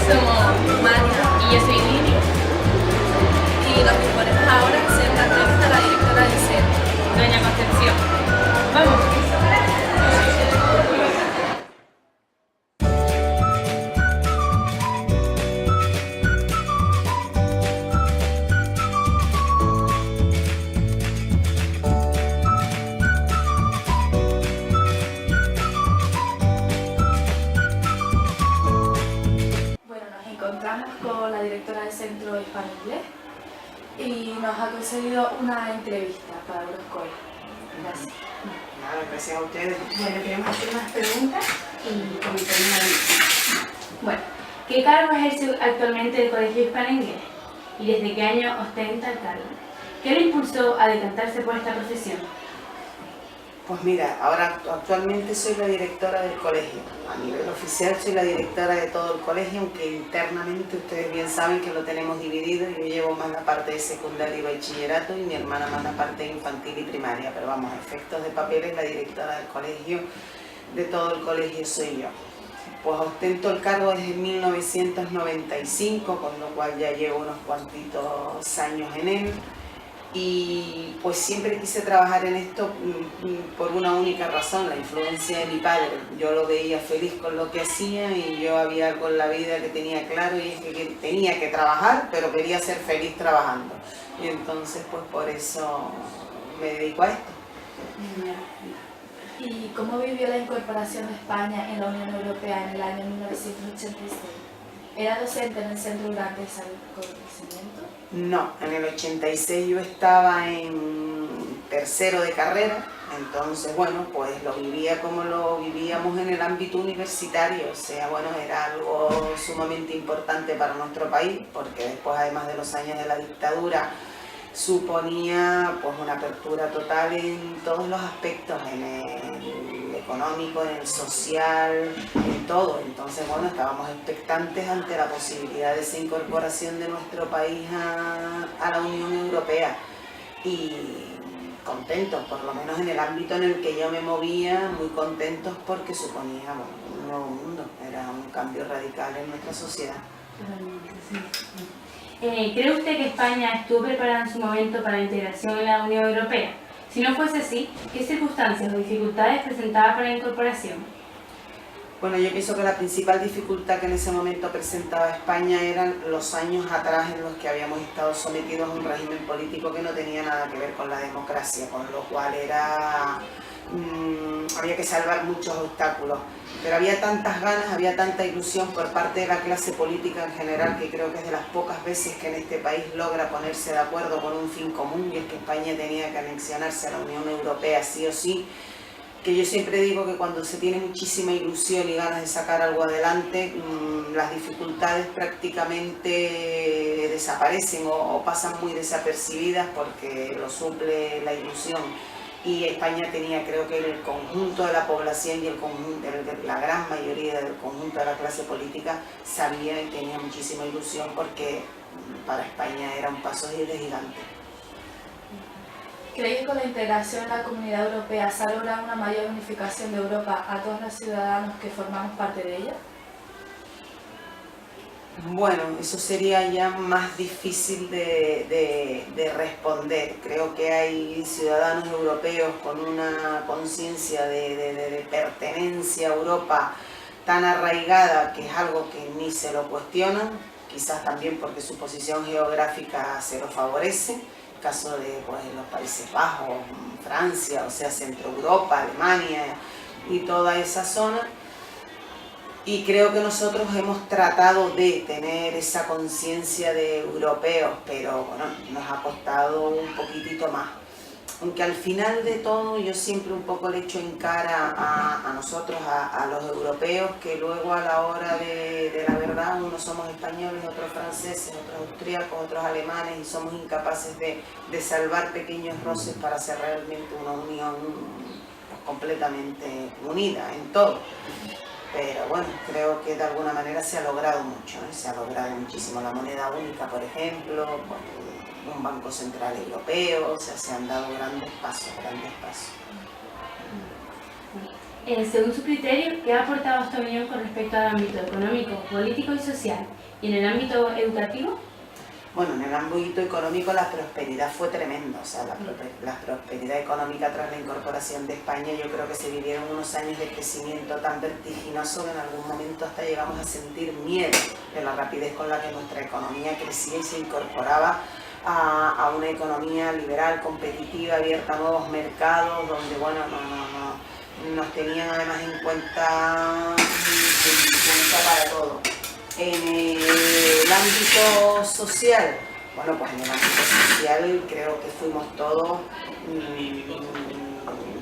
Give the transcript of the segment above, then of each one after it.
Somos María Y yo soy Lili. y nos disponemos ahora a hacer una entrevista a la directora del centro. Doña Concepción. Vamos. Bueno, nos encontramos con la directora del Centro Hispano-Inglés y nos ha concedido una entrevista para Euroscola. Gracias. Nada, gracias a ustedes. Bueno, queremos hacer unas preguntas y comentar una vez. Bueno, ¿qué cargo ejerce actualmente el Colegio Hispano-Inglés? ¿Y desde qué año ostenta el cargo? ¿Qué le impulsó a decantarse por esta profesión? Pues mira, ahora actualmente soy la directora del colegio. A nivel oficial soy la directora de todo el colegio, aunque internamente ustedes bien saben que lo tenemos dividido. Yo llevo más la parte de secundaria y bachillerato y mi hermana más la parte de infantil y primaria. Pero vamos, a efectos de papeles, la directora del colegio, de todo el colegio soy yo. Pues ostento el cargo desde 1995, con lo cual ya llevo unos cuantitos años en él. Y pues siempre quise trabajar en esto por una única razón, la influencia de mi padre. Yo lo veía feliz con lo que hacía y yo había algo en la vida que tenía claro y es que tenía que trabajar, pero quería ser feliz trabajando. Y entonces pues por eso me dedico a esto. ¿Y cómo vivió la incorporación de España en la Unión Europea en el año 1986? ¿Era docente en el Centro durante ese acontecimiento? No, en el 86 yo estaba en tercero de carrera, entonces bueno, pues lo vivía como lo vivíamos en el ámbito universitario, o sea, bueno, era algo sumamente importante para nuestro país, porque después, además de los años de la dictadura, suponía pues una apertura total en todos los aspectos, en el económico, en el social, en todo. Entonces, bueno, estábamos expectantes ante la posibilidad de esa incorporación de nuestro país a la Unión Europea y contentos, por lo menos en el ámbito en el que yo me movía, muy contentos porque suponía bueno, un nuevo mundo, era un cambio radical en nuestra sociedad. Totalmente, sí. ¿Cree usted que España estuvo preparada en su momento para la integración en la Unión Europea? Si no fuese así, ¿qué circunstancias o dificultades presentaba para la incorporación? Bueno, yo pienso que la principal dificultad que en ese momento presentaba España eran los años atrás en los que habíamos estado sometidos a un régimen político que no tenía nada que ver con la democracia, con lo cual había que salvar muchos obstáculos. Pero había tantas ganas, había tanta ilusión por parte de la clase política en general, que creo que es de las pocas veces que en este país logra ponerse de acuerdo con un fin común, y es que España tenía que anexionarse a la Unión Europea sí o sí, que yo siempre digo que cuando se tiene muchísima ilusión y ganas de sacar algo adelante, las dificultades prácticamente desaparecen o pasan muy desapercibidas porque lo suple la ilusión. Y España tenía, creo que el conjunto de la población y la gran mayoría del conjunto de la clase política sabía y tenía muchísima ilusión porque para España era un paso de gigante. ¿Cree que con la integración en la Comunidad Europea se ha logrado una mayor unificación de Europa a todos los ciudadanos que formamos parte de ella? Bueno, eso sería ya más difícil de responder. Creo que hay ciudadanos europeos con una conciencia de pertenencia a Europa tan arraigada que es algo que ni se lo cuestionan, quizás también porque su posición geográfica se lo favorece. El caso de pues, los Países Bajos, Francia, o sea, Centro Europa, Alemania y toda esa zona. Y creo que nosotros hemos tratado de tener esa conciencia de europeos, pero bueno, nos ha costado un poquitito más. Aunque al final de todo yo siempre un poco le echo en cara a nosotros, a los europeos, que luego a la hora de la verdad unos somos españoles, otros franceses, otros austríacos, otros alemanes y somos incapaces de salvar pequeños roces para hacer realmente una unión pues, completamente unida en todo. Pero bueno, creo que de alguna manera se ha logrado mucho, ¿no? Se ha logrado muchísimo. La moneda única, por ejemplo, un banco central europeo, o sea, se han dado grandes pasos, grandes pasos. Según su criterio, ¿qué ha aportado esta unión con respecto al ámbito económico, político y social? ¿Y en el ámbito educativo? Bueno, en el ámbito económico la prosperidad fue tremenda, o sea, la prosperidad económica tras la incorporación de España, yo creo que se vivieron unos años de crecimiento tan vertiginoso que en algún momento hasta llegamos a sentir miedo de la rapidez con la que nuestra economía crecía y se incorporaba a una economía liberal, competitiva, abierta a nuevos mercados, donde, bueno, nos tenían además en cuenta para todo. En el ámbito social, bueno, pues en el ámbito social creo que fuimos todos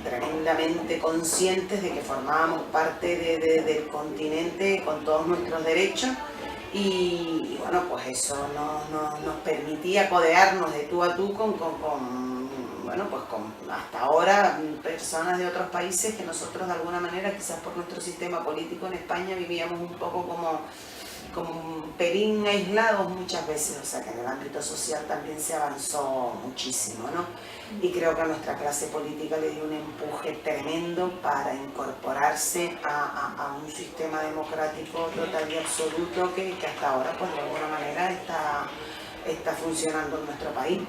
tremendamente conscientes de que formábamos parte del continente con todos nuestros derechos y bueno, pues eso nos permitía codearnos de tú a tú con hasta ahora personas de otros países que nosotros de alguna manera, quizás por nuestro sistema político en España, vivíamos un poco como un pelín aislados muchas veces, o sea que en el ámbito social también se avanzó muchísimo, ¿no? Y creo que a nuestra clase política le dio un empuje tremendo para incorporarse a un sistema democrático total y absoluto que hasta ahora pues de alguna manera está funcionando en nuestro país.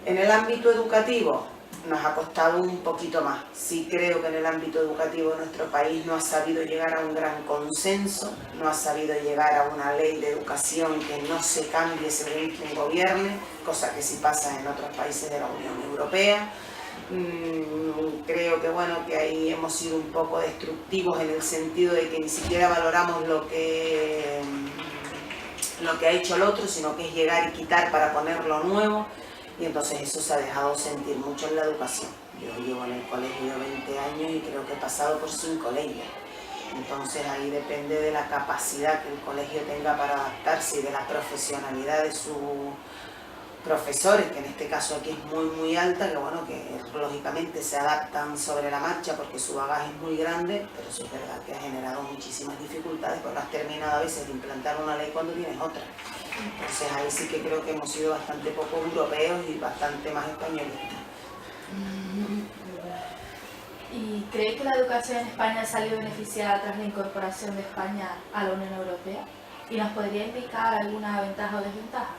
En el ámbito educativo nos ha costado un poquito más. Sí creo que en el ámbito educativo de nuestro país no ha sabido llegar a un gran consenso, no ha sabido llegar a una ley de educación que no se cambie según quien gobierne, cosa que sí pasa en otros países de la Unión Europea. Creo que bueno, que ahí hemos sido un poco destructivos en el sentido de que ni siquiera valoramos lo que ha hecho el otro, sino que es llegar y quitar para poner lo nuevo. Y entonces eso se ha dejado sentir mucho en la educación. Yo llevo en el colegio 20 años y creo que he pasado por 5 leyes. Entonces ahí depende de la capacidad que el colegio tenga para adaptarse y de la profesionalidad de sus profesores, que en este caso aquí es muy alta, que bueno, que lógicamente se adaptan sobre la marcha porque su bagaje es muy grande, pero sí es verdad que ha generado muchísimas dificultades porque has terminado a veces de implantar una ley cuando tienes otra. Entonces ahí sí que creo que hemos sido bastante poco europeos y bastante más españolistas. ¿Y cree que la educación en España ha salido beneficiada tras la incorporación de España a la Unión Europea? ¿Y nos podría indicar alguna ventaja o desventaja?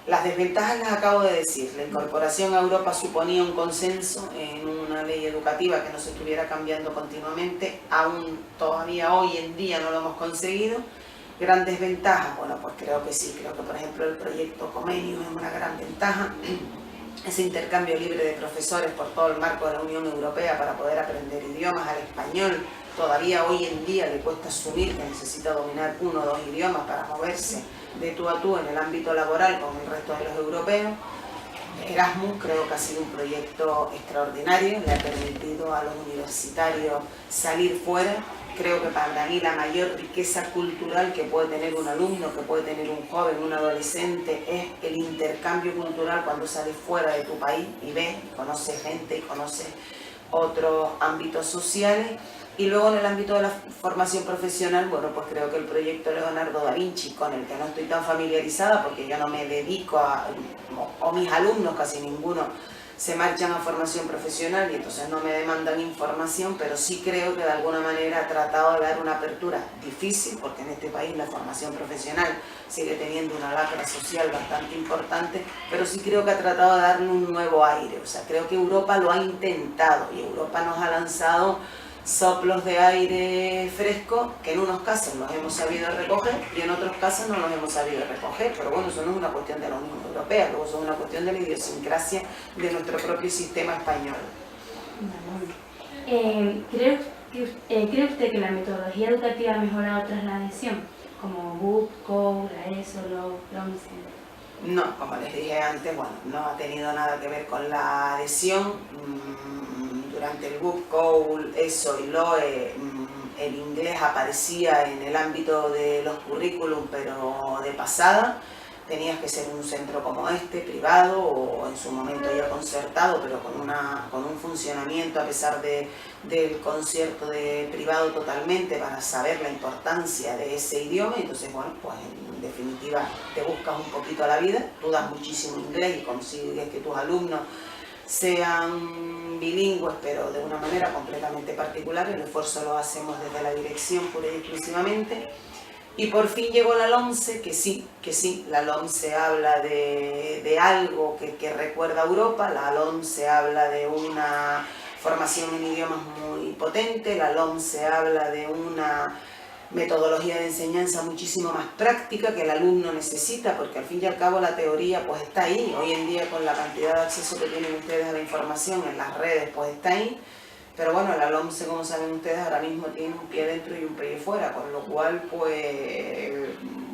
Las desventajas las acabo de decir. La incorporación a Europa suponía un consenso en una ley educativa que no se estuviera cambiando continuamente. Aún todavía hoy en día no lo hemos conseguido. ¿Grandes ventajas? Bueno, pues creo que sí. Creo que, por ejemplo, el proyecto Comenius es una gran ventaja. Ese intercambio libre de profesores por todo el marco de la Unión Europea para poder aprender idiomas, al español. Todavía hoy en día le cuesta asumir que necesita dominar 1 o 2 idiomas para moverse de tú a tú en el ámbito laboral con el resto de los europeos. Erasmus creo que ha sido un proyecto extraordinario, le ha permitido a los universitarios salir fuera. Creo que para mí la mayor riqueza cultural que puede tener un alumno, que puede tener un joven, un adolescente, es el intercambio cultural cuando sales fuera de tu país y ves, conoces gente y conoces otros ámbitos sociales. Y luego en el ámbito de la formación profesional, bueno, pues creo que el proyecto Leonardo da Vinci, con el que no estoy tan familiarizada porque yo no me dedico o mis alumnos, casi ninguno, se marchan a formación profesional y entonces no me demandan información, pero sí creo que de alguna manera ha tratado de dar una apertura difícil, porque en este país la formación profesional sigue teniendo una lacra social bastante importante, pero sí creo que ha tratado de darle un nuevo aire. O sea, creo que Europa lo ha intentado y Europa nos ha lanzado soplos de aire fresco que en unos casos los hemos sabido recoger y en otros casos no los hemos sabido recoger, pero bueno, eso no es una cuestión de la Unión Europea, luego eso es una cuestión de la idiosincrasia de nuestro propio sistema español. ¿Cree usted que la metodología educativa ha mejorado tras la adhesión, como BUP, COU, la ESO, la OMSE? No, como les dije antes, bueno, no ha tenido nada que ver con la adhesión. Durante el BUP, COU, ESO y LOE, el inglés aparecía en el ámbito de los currículum, pero de pasada. Tenías que ser un centro como este, privado o en su momento ya concertado, pero con un funcionamiento a pesar del concierto de privado totalmente para saber la importancia de ese idioma. Entonces, bueno, pues en definitiva te buscas un poquito la vida, tú das muchísimo inglés y consigues que tus alumnos sean bilingües, pero de una manera completamente particular. El esfuerzo lo hacemos desde la dirección pura y exclusivamente. Y por fin llegó la LOMCE, que sí, la LOMCE habla de algo que recuerda a Europa, la LOMCE habla de una formación en idiomas muy potente, la LOMCE habla de una metodología de enseñanza muchísimo más práctica que el alumno necesita, porque al fin y al cabo la teoría pues está ahí. Hoy en día, con la cantidad de acceso que tienen ustedes a la información en las redes, pues está ahí. Pero bueno, la LOMCE, como saben ustedes, ahora mismo tiene un pie dentro y un pie fuera, con lo cual pues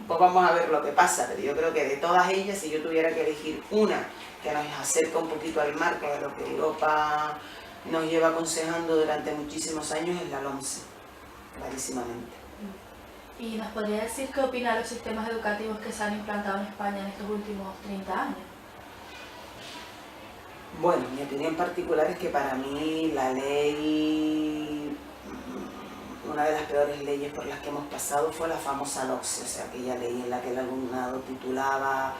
vamos a ver lo que pasa. Pero yo creo que de todas ellas, si yo tuviera que elegir una que nos acerca un poquito al marco de lo que Europa nos lleva aconsejando durante muchísimos años, es la LOMCE, clarísimamente. ¿Y nos podría decir qué opina de los sistemas educativos que se han implantado en España en estos últimos 30 años? Bueno, mi opinión particular es que para mí la ley, una de las peores leyes por las que hemos pasado fue la famosa LOCSE, o sea, aquella ley en la que el alumnado titulaba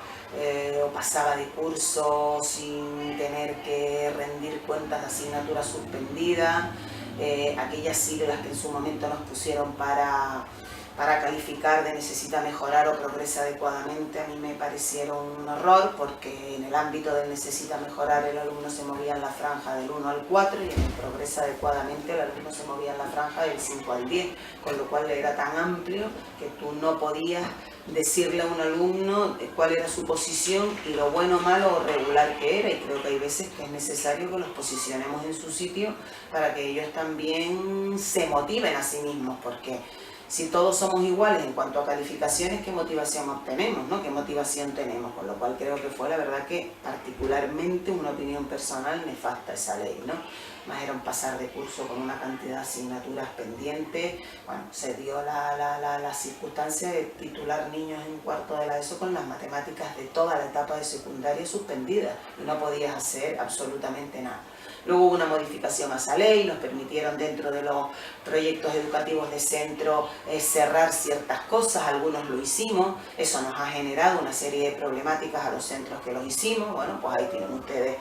o pasaba de curso sin tener que rendir cuentas de asignatura suspendida, aquellas siglas que en su momento nos pusieron para calificar de necesita mejorar o progresa adecuadamente, a mí me parecieron un horror, porque en el ámbito del necesita mejorar el alumno se movía en la franja del 1 al 4 y en el progresa adecuadamente el alumno se movía en la franja del 5 al 10, con lo cual era tan amplio que tú no podías decirle a un alumno cuál era su posición y lo bueno, malo o regular que era, y creo que hay veces que es necesario que los posicionemos en su sitio para que ellos también se motiven a sí mismos, porque si todos somos iguales en cuanto a calificaciones, ¿qué motivación obtenemos, ¿no? ¿Qué motivación tenemos? Con lo cual creo que fue, la verdad, que particularmente una opinión personal nefasta esa ley, ¿no? Más era un pasar de curso con una cantidad de asignaturas pendientes. Bueno, se dio la circunstancia de titular niños en cuarto de la ESO con las matemáticas de toda la etapa de secundaria suspendidas y no podías hacer absolutamente nada. Luego hubo una modificación a esa ley, nos permitieron dentro de los proyectos educativos de centro cerrar ciertas cosas, algunos lo hicimos, eso nos ha generado una serie de problemáticas a los centros que lo hicimos. Bueno, pues ahí tienen ustedes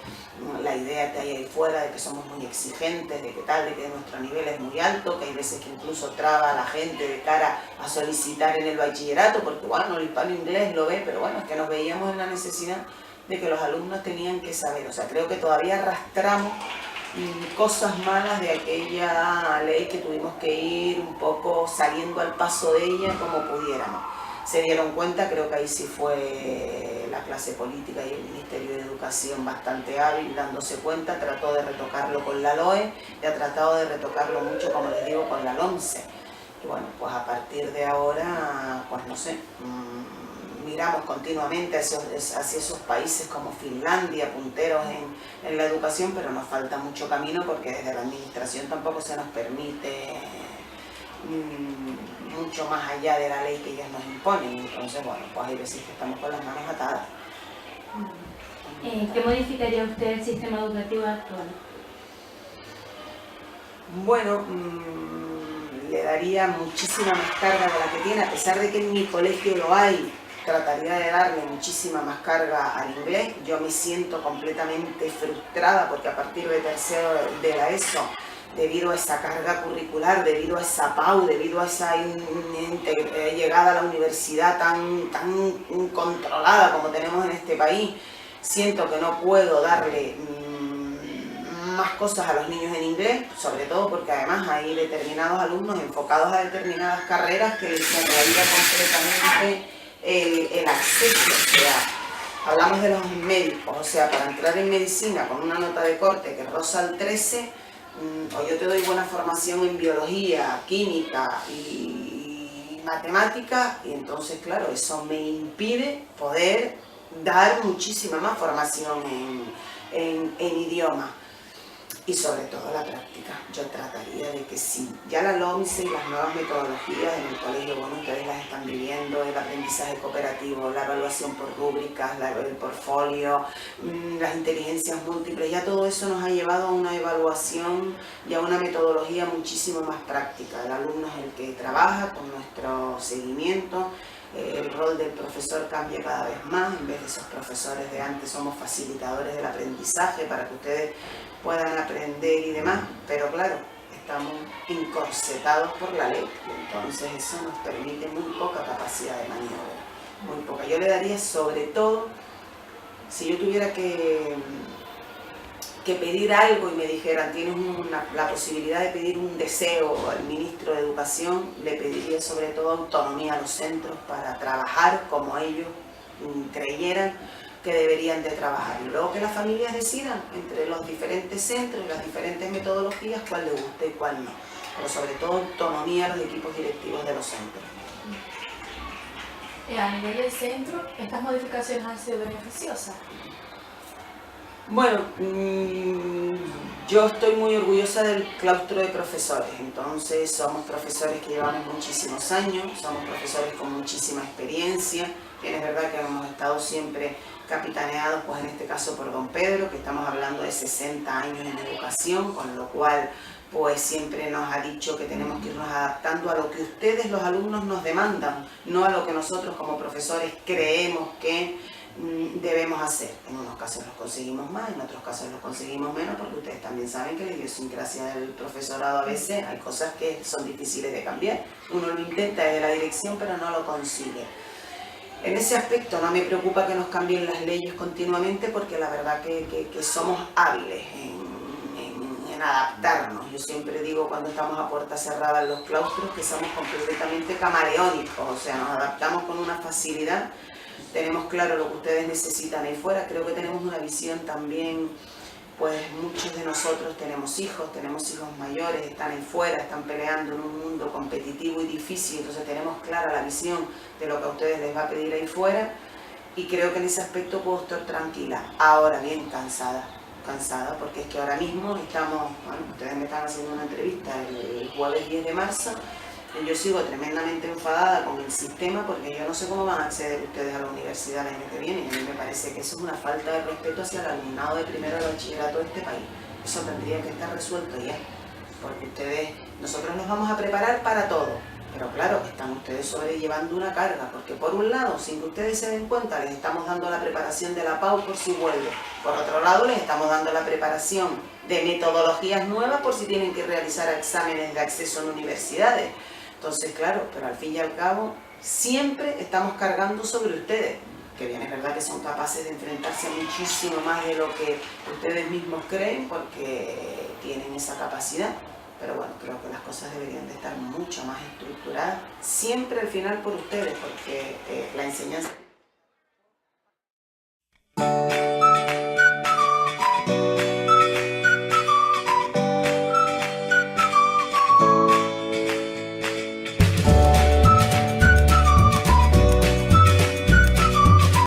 la idea que hay ahí fuera de que somos muy exigentes, de que tal, de que nuestro nivel es muy alto, que hay veces que incluso traba a la gente de cara a solicitar en el bachillerato, porque bueno, el hispano inglés lo ve, pero bueno, es que nos veíamos en la necesidad de que los alumnos tenían que saber. O sea, creo que todavía arrastramos cosas malas de aquella ley que tuvimos que ir un poco saliendo al paso de ella como pudiéramos. Se dieron cuenta, creo que ahí sí fue la clase política y el Ministerio de Educación bastante hábil, dándose cuenta, trató de retocarlo con la LOE y ha tratado de retocarlo mucho, como les digo, con la LOMCE. Y bueno, pues a partir de ahora, pues no sé, miramos continuamente hacia esos países como Finlandia, punteros en la educación, pero nos falta mucho camino porque desde la administración tampoco se nos permite mucho más allá de la ley que ellos nos imponen. Entonces, bueno, pues hay veces que estamos con las manos atadas. ¿Qué modificaría usted el sistema educativo actual? Bueno, le daría muchísima más carga de la que tiene, a pesar de que en mi colegio lo hay. Trataría de darle muchísima más carga al inglés. Yo me siento completamente frustrada porque a partir de tercero de la ESO, debido a esa carga curricular, debido a esa PAU, debido a esa llegada a la universidad tan controlada como tenemos en este país, siento que no puedo darle más cosas a los niños en inglés, sobre todo porque además hay determinados alumnos enfocados a determinadas carreras que les cerraría completamente el acceso. O sea, hablamos de los médicos, o sea, para entrar en medicina con una nota de corte que roza el 13, o yo te doy buena formación en biología, química y matemática, y entonces, claro, eso me impide poder dar muchísima más formación en idioma. Y sobre todo la práctica. Yo trataría de que sí, ya la LOMCE y las nuevas metodologías en el colegio, bueno, ustedes las están viviendo, el aprendizaje cooperativo, la evaluación por rúbricas, el portfolio, las inteligencias múltiples, ya todo eso nos ha llevado a una evaluación y a una metodología muchísimo más práctica. El alumno es el que trabaja con nuestro seguimiento, el rol del profesor cambie cada vez más. En vez de esos profesores de antes somos facilitadores del aprendizaje para que ustedes puedan aprender y demás, pero claro, estamos encorsetados por la ley, entonces eso nos permite muy poca capacidad de maniobra, muy poca. Yo le daría, sobre todo, si yo tuviera que pedir algo y me dijeran tienes la posibilidad de pedir un deseo al ministro de Educación, le pediría sobre todo autonomía a los centros para trabajar como ellos creyeran que deberían de trabajar. Y luego que las familias decidan entre los diferentes centros y las diferentes metodologías cuál les gusta y cuál no. Pero sobre todo autonomía a los equipos directivos de los centros. A nivel del centro, ¿estas modificaciones han sido beneficiosas? Bueno, yo estoy muy orgullosa del claustro de profesores, entonces somos profesores que llevamos muchísimos años, somos profesores con muchísima experiencia. Bien, es verdad que hemos estado siempre capitaneados, pues en este caso por don Pedro, que estamos hablando de 60 años en educación, con lo cual pues siempre nos ha dicho que tenemos que irnos adaptando a lo que ustedes, los alumnos, nos demandan, no a lo que nosotros como profesores creemos que debemos hacer. En unos casos los conseguimos más, en otros casos los conseguimos menos, porque ustedes también saben que la idiosincrasia del profesorado a veces hay cosas que son difíciles de cambiar. Uno lo intenta desde la dirección, pero no lo consigue. En ese aspecto no me preocupa que nos cambien las leyes continuamente, porque la verdad que somos hábiles en adaptarnos. Yo siempre digo cuando estamos a puerta cerrada en los claustros que somos completamente camaleónicos, o sea, nos adaptamos con una facilidad. Tenemos claro lo que ustedes necesitan ahí fuera. Creo que tenemos una visión también, pues muchos de nosotros tenemos hijos mayores, están ahí fuera, están peleando en un mundo competitivo y difícil, entonces tenemos clara la visión de lo que a ustedes les va a pedir ahí fuera, y creo que en ese aspecto puedo estar tranquila. Ahora bien, cansada, porque es que ahora mismo estamos, bueno, ustedes me están haciendo una entrevista el jueves 10 de marzo, y yo sigo tremendamente enfadada con el sistema, porque yo no sé cómo van a acceder ustedes a la universidad el año que viene, y a mí me parece que eso es una falta de respeto hacia el alumnado de primero de bachillerato de este país. Eso tendría que estar resuelto ya, porque nosotros nos vamos a preparar para todo, pero claro, están ustedes sobrellevando una carga, porque por un lado, sin que ustedes se den cuenta, les estamos dando la preparación de la PAU por si vuelve, por otro lado les estamos dando la preparación de metodologías nuevas por si tienen que realizar exámenes de acceso en universidades. Entonces, claro, pero al fin y al cabo, siempre estamos cargando sobre ustedes, que bien es verdad que son capaces de enfrentarse a muchísimo más de lo que ustedes mismos creen, porque tienen esa capacidad. Pero bueno, creo que las cosas deberían de estar mucho más estructuradas, siempre al final por ustedes, porque la enseñanza...